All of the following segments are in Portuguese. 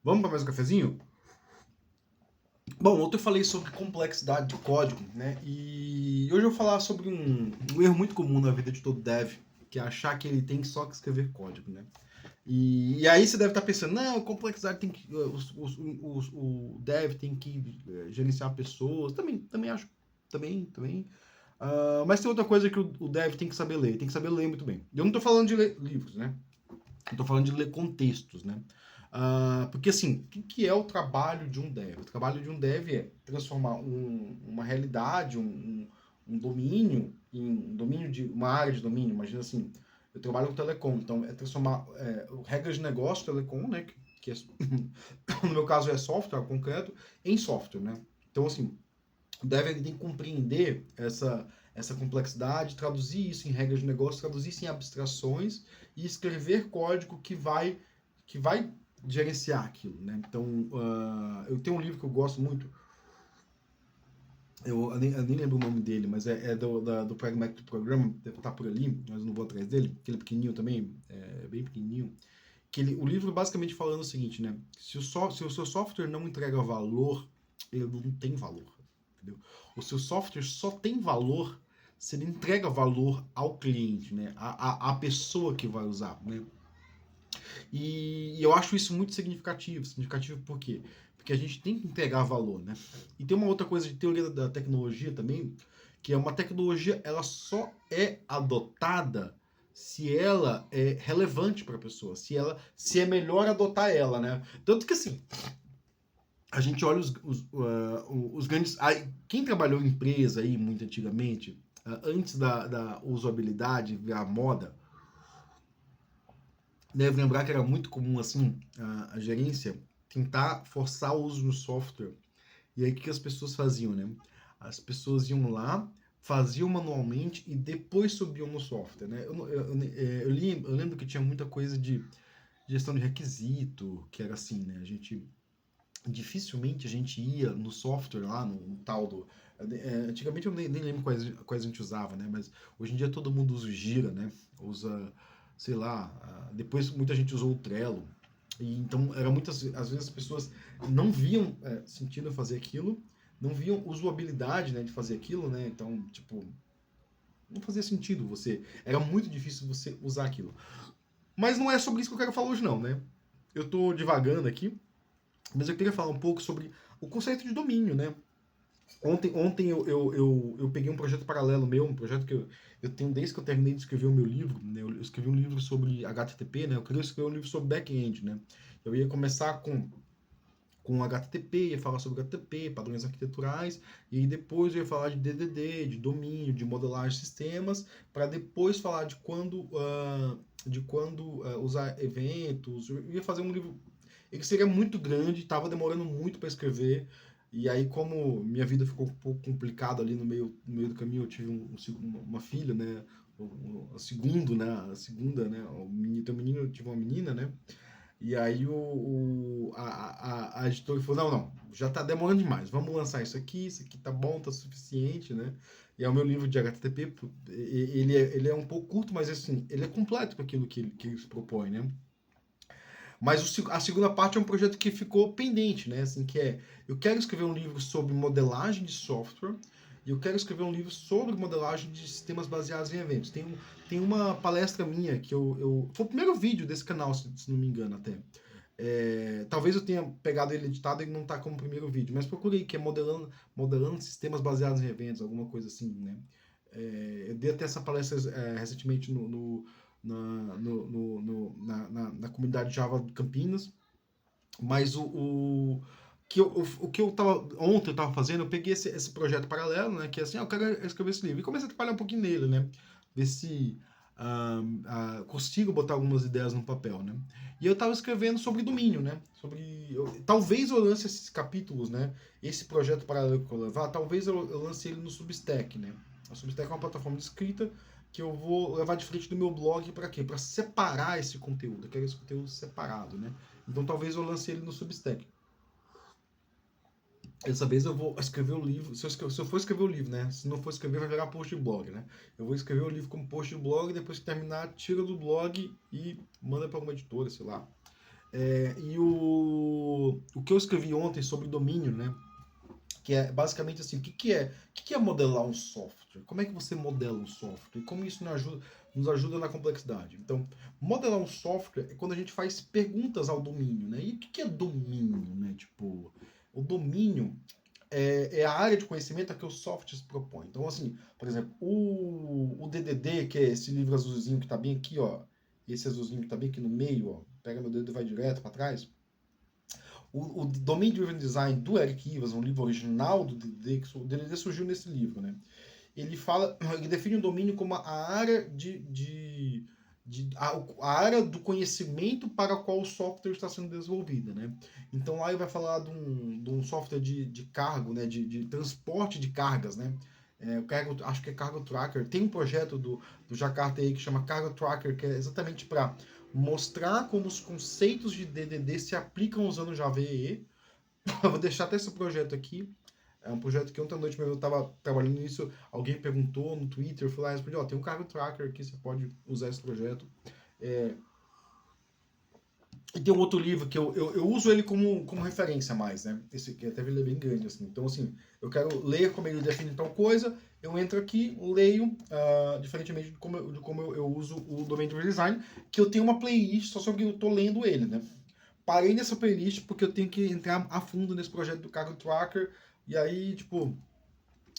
Vamos para mais um cafezinho? Bom, ontem eu falei sobre complexidade de código, né? E hoje eu vou falar sobre um erro muito comum na vida de todo dev, que é achar que ele tem só que escrever código, né? E aí você deve estar pensando, não, complexidade tem que. O dev tem que gerenciar pessoas. Também acho. Também. Mas tem outra coisa que o dev tem que saber ler. Tem que saber ler muito bem. Eu não estou falando de ler livros, né? Eu tô falando de ler contextos, né? Porque assim, o que é o trabalho de um dev? O trabalho de um dev é transformar uma realidade, um domínio, em um domínio de uma área de domínio. Imagina assim, eu trabalho com telecom, então é transformar regras de negócio telecom, né? Que é, no meu caso é software concreto, em software, né? Então assim, o dev ele tem que compreender essa complexidade, traduzir isso em regras de negócio, traduzir isso em abstrações e escrever código que vai gerenciar aquilo, né? Então, eu tenho um livro que eu gosto muito, eu nem lembro o nome dele, mas é do Pragmatic Program, deve estar por ali, mas não vou atrás dele, aquele pequenininho também, bem pequenininho, o livro basicamente falando o seguinte, né? Se o seu software não entrega valor, ele não tem valor, entendeu? O seu software só tem valor se ele entrega valor ao cliente, né? A pessoa que vai usar, né? E eu acho isso muito significativo. Significativo por quê? Porque a gente tem que entregar valor, né? E tem uma outra coisa de teoria da tecnologia também, que é uma tecnologia, ela só é adotada se ela é relevante para a pessoa, se é melhor adotar ela, né? Tanto que assim, a gente olha os grandes. Quem trabalhou em empresa aí muito antigamente, antes da usabilidade virar moda, deve lembrar que era muito comum assim a gerência tentar forçar o uso do software. E aí o que as pessoas faziam, né? As pessoas iam lá, faziam manualmente e depois subiam no software, né? Eu lembro que tinha muita coisa de gestão de requisito, que era assim, né? Dificilmente a gente ia no software lá, no tal do. Antigamente eu nem lembro quais a gente usava, né? Mas hoje em dia todo mundo usa o Gira, né? Usa, sei lá, depois muita gente usou o Trello. E então era muitas, às vezes as pessoas não viam sentido em fazer aquilo, não viam usabilidade, né, de fazer aquilo, né? Então, tipo, não fazia sentido você. Era muito difícil você usar aquilo. Mas não é sobre isso que eu quero falar hoje, não, né? Eu tô divagando aqui, mas eu queria falar um pouco sobre o conceito de domínio, né? Ontem eu peguei um projeto paralelo meu, um projeto que eu tenho desde que eu terminei de escrever o meu livro, né? Eu escrevi um livro sobre HTTP, né? Eu queria escrever um livro sobre back-end, né? Eu ia começar com HTTP, ia falar sobre HTTP, padrões arquiteturais, e aí depois eu ia falar de DDD, de domínio, de modelagem de sistemas, para depois falar de quando usar eventos. Eu ia fazer um livro. Ele seria muito grande, estava demorando muito para escrever. E aí, como minha vida ficou um pouco complicada ali no meio do caminho, eu tive uma filha, né? A segunda, né? Tem um menino, eu tive uma menina, né? E aí a editora falou, não, já tá demorando demais, vamos lançar isso aqui tá bom, tá suficiente, né? E é o meu livro de HTTP, ele é um pouco curto, mas assim, ele é completo com aquilo que ele se propõe, né? Mas a segunda parte é um projeto que ficou pendente, né? Assim, eu quero escrever um livro sobre modelagem de software e eu quero escrever um livro sobre modelagem de sistemas baseados em eventos. Tem uma palestra minha que foi o primeiro vídeo desse canal, se não me engano até. Talvez eu tenha pegado ele editado e não tá como primeiro vídeo, mas procurei, que é modelando sistemas baseados em eventos, alguma coisa assim, né? Eu dei até essa palestra recentemente na comunidade Java de Campinas, mas o que ontem eu tava fazendo, eu peguei esse projeto paralelo, né, que é assim, eu quero escrever esse livro, e comecei a trabalhar um pouquinho nele, né, ver se consigo botar algumas ideias no papel, né, e eu tava escrevendo sobre domínio, né, talvez eu lance esses capítulos, né, esse projeto paralelo que eu vou levar, talvez eu lance ele no Substack, né, a Substack é uma plataforma de escrita que eu vou levar de frente do meu blog para quê? Para separar esse conteúdo, eu quero esse conteúdo separado, né? Então talvez eu lance ele no Substack. Dessa vez eu vou escrever o livro. Se eu for escrever o livro, né? Se não for escrever, vai virar post de blog, né? Eu vou escrever o livro como post de blog, depois que terminar, tira do blog e manda para alguma editora, sei lá. o que eu escrevi ontem sobre domínio, né? Que é basicamente assim, o que é modelar um software? Como é que você modela um software? E como isso nos ajuda na complexidade? Então, modelar um software é quando a gente faz perguntas ao domínio, né? E o que é domínio, né? Tipo, o domínio é a área de conhecimento a que o software se propõe. Então, assim, por exemplo, o DDD, que é esse livro azulzinho que está bem aqui, ó, esse azulzinho que está bem aqui no meio, ó, pega meu dedo e vai direto para trás. O Domain Driven Design do Eric Ivas, um livro original do DDD, que o DDD surgiu nesse livro, né? Ele define o domínio como a área a área do conhecimento para a qual o software está sendo desenvolvido, né? Então lá ele vai falar de um software de cargo, né? De transporte de cargas, né? Acho que é Cargo Tracker. Tem um projeto do Jakarta aí que chama Cargo Tracker, que é exatamente para mostrar como os conceitos de DDD se aplicam usando Java EE. Eu vou deixar até esse projeto aqui. É um projeto que ontem à noite eu estava trabalhando nisso, alguém perguntou no Twitter, eu falei, respondi, ó, tem um Cargo Tracker aqui, você pode usar esse projeto. E tem um outro livro que eu uso ele como referência mais, né? Esse que até ele é bem grande, assim. Então, assim, eu quero ler como ele define tal coisa, eu entro aqui, leio, diferentemente de como eu uso o Domain Driven Design, que eu tenho uma playlist só sobre eu tô lendo ele, né? Parei nessa playlist porque eu tenho que entrar a fundo nesse projeto do Cargo Tracker, e aí, tipo,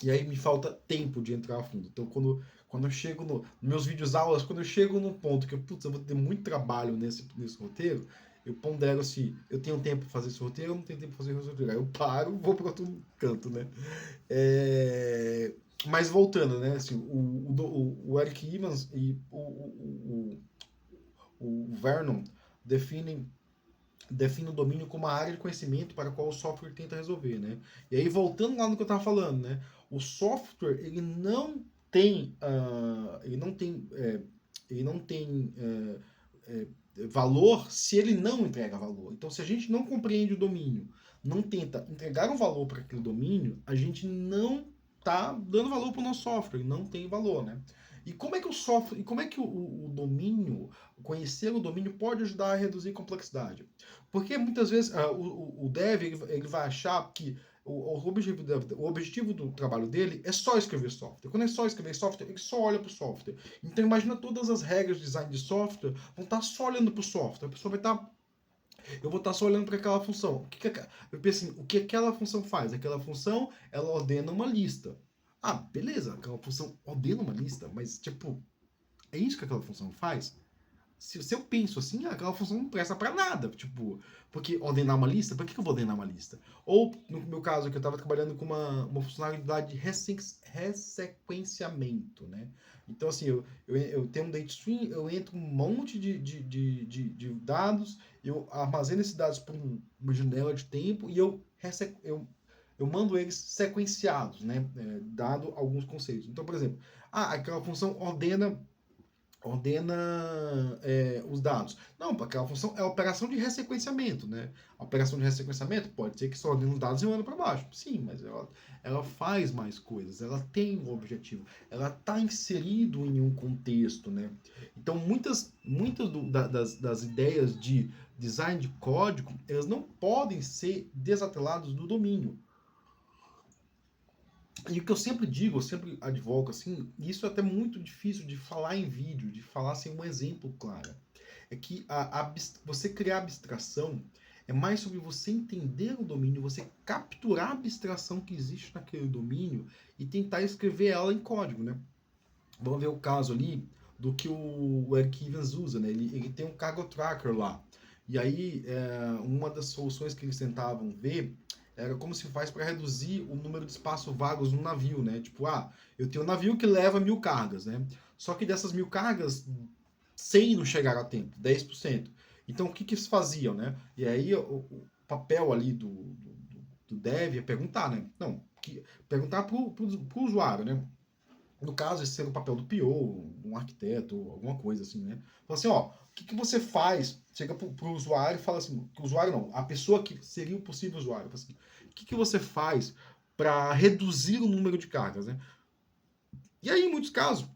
me falta tempo de entrar a fundo. Então, quando eu chego nos meus vídeos aulas, quando eu chego num ponto que eu vou ter muito trabalho nesse roteiro, eu pondero se eu tenho tempo para fazer esse roteiro ou não tenho tempo para fazer esse roteiro. Aí eu paro, vou para outro canto, né? Mas voltando, né? Assim, o Eric Evans e o Vernon definem o domínio como a área de conhecimento para a qual o software tenta resolver, né? E aí, voltando lá no que eu estava falando, né? O software, ele não tem valor se ele não entrega valor. Então, se a gente não compreende o domínio, não tenta entregar um valor para aquele domínio, a gente não está dando valor para o nosso software, não tem valor, né? E como é que o software, e como é que o domínio, conhecer o domínio pode ajudar a reduzir complexidade? Porque muitas vezes o dev ele vai achar que o objetivo do trabalho dele é só escrever software. Quando é só escrever software, ele só olha para o software. Então imagina todas as regras de design de software vão estar só olhando para o software. A pessoa vai estar eu vou estar só olhando para aquela função. Eu penso assim, o que aquela função faz? Aquela função, ela ordena uma lista. Ah, beleza, aquela função ordena uma lista, mas tipo, é isso que aquela função faz? Se eu penso assim, aquela função não presta para nada. Tipo, porque ordenar uma lista, para que eu vou ordenar uma lista? Ou, no meu caso, que eu estava trabalhando com uma funcionalidade de ressequenciamento, né? Então, assim, eu tenho um data stream, eu entro um monte de dados, eu armazeno esses dados por uma janela de tempo e eu mando eles sequenciados, né? Dado alguns conceitos. Então, por exemplo, aquela função ordena os dados. Não, aquela função é a operação de ressequenciamento, né? A operação de ressequenciamento pode ser que só ordene os dados e manda para baixo. Sim, mas ela faz mais coisas, ela tem um objetivo, ela está inserido em um contexto, né? Então, muitas das ideias de design de código, elas não podem ser desatreladas do domínio. E o que eu sempre digo, eu sempre advogo assim, e isso é até muito difícil de falar em vídeo, de falar sem um exemplo claro, é que você criar abstração é mais sobre você entender o domínio, você capturar a abstração que existe naquele domínio e tentar escrever ela em código, né? Vamos ver o caso ali do que o Eric Evans usa, né? Ele tem um cargo tracker lá. E aí, uma das soluções que eles tentavam ver era como se faz para reduzir o número de espaços vagos no navio, né? Tipo, eu tenho um navio que leva 1000 cargas, né? Só que dessas 1000 cargas, 100 não chegaram a tempo, 10%. Então, o que eles faziam, né? E aí, o papel ali do dev é perguntar, né? Não, perguntar pro usuário, né? No caso, esse seria o papel do PO, um arquiteto, alguma coisa assim, né? Fala assim, ó, o que você faz? Chega pro usuário e fala assim, o usuário não, a pessoa que seria o possível usuário. Fala assim, o que você faz para reduzir o número de cargas, né? E aí, em muitos casos,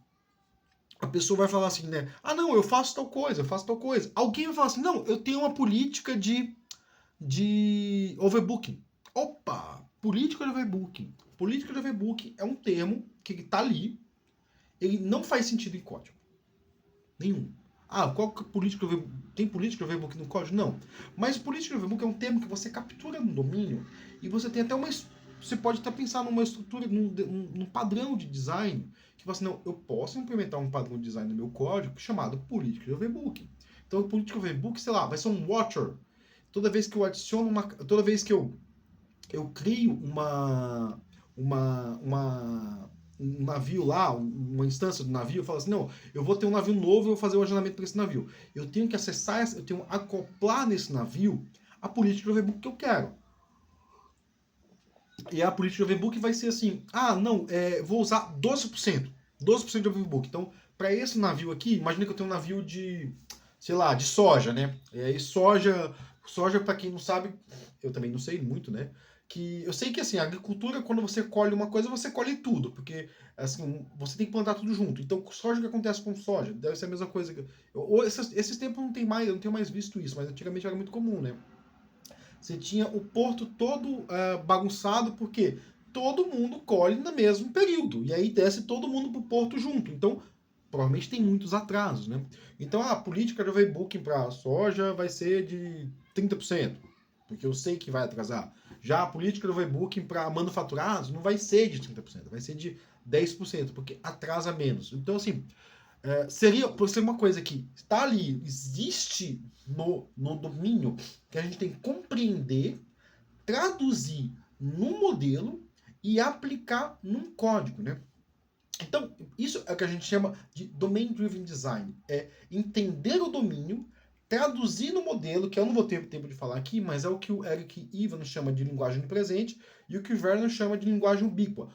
a pessoa vai falar assim, né? Não, eu faço tal coisa, eu faço tal coisa. Alguém vai falar assim, não, eu tenho uma política de de overbooking. Opa! Política de overbooking. Política de overbooking é um termo que está ali, ele não faz sentido em código. Nenhum. Ah, qual que é política de overbooking? Tem política de overbooking no código? Não. Mas política de overbooking é um termo que você captura no domínio e você tem até uma. Você pode até pensar numa estrutura, num padrão de design, que você não, eu posso implementar um padrão de design no meu código chamado política de overbooking. Então, política de overbooking, sei lá, vai ser um watcher. Toda vez que eu adiciono uma. Toda vez que eu crio um navio lá, uma instância do navio, eu falo assim, não, eu vou ter um navio novo, eu vou fazer o agendamento para esse navio. Eu tenho que acessar, eu tenho que acoplar nesse navio a política de overbook que eu quero. E a política de overbook vai ser assim, não, vou usar 12%. 12% de overbook. Então, para esse navio aqui, imagina que eu tenho um navio de, sei lá, de soja, né? E aí soja para quem não sabe, eu também não sei muito, né? Que eu sei que assim, a agricultura, quando você colhe uma coisa, você colhe tudo, porque assim, você tem que plantar tudo junto. Então, soja, o que acontece com soja? Deve ser a mesma coisa. Esses tempos não tem mais, eu não tenho mais visto isso, mas antigamente era muito comum, né? Você tinha o porto todo bagunçado, porque todo mundo colhe no mesmo período. E aí desce todo mundo pro porto junto. Então, provavelmente tem muitos atrasos, né? Então, a política de overbooking para soja vai ser de 30%, porque eu sei que vai atrasar. Já a política de overbooking para manufaturados não vai ser de 30%, vai ser de 10%, porque atrasa menos. Então, assim, seria por ser uma coisa que está ali, existe no domínio, que a gente tem que compreender, traduzir num modelo e aplicar num código, né? Então, isso é o que a gente chama de Domain Driven Design. É entender o domínio, traduzir no modelo, que eu não vou ter tempo de falar aqui, mas é o que o Eric Ivan chama de linguagem presente e o que o Werner chama de linguagem ubíqua.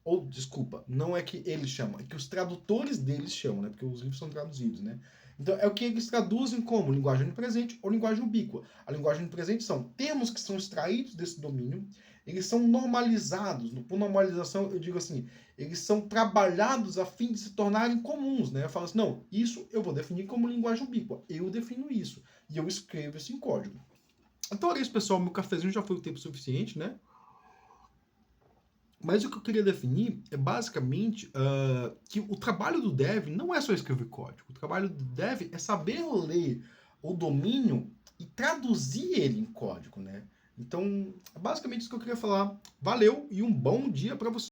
Ou, desculpa, não é que eles chamam, é que os tradutores deles chamam, né? Porque os livros são traduzidos, né? Então, é o que eles traduzem como linguagem presente ou linguagem ubíqua. A linguagem presente são termos que são extraídos desse domínio, eles são normalizados. Por normalização, eu digo assim, eles são trabalhados a fim de se tornarem comuns, né? Eu falo assim, não, isso eu vou definir como linguagem ubíqua. Eu defino isso. E eu escrevo isso em código. Então, era isso, pessoal. Meu cafezinho já foi o tempo suficiente, né? Mas o que eu queria definir é basicamente que o trabalho do dev não é só escrever código. O trabalho do dev é saber ler o domínio e traduzir ele em código, né? Então, é basicamente isso que eu queria falar. Valeu e um bom dia para você.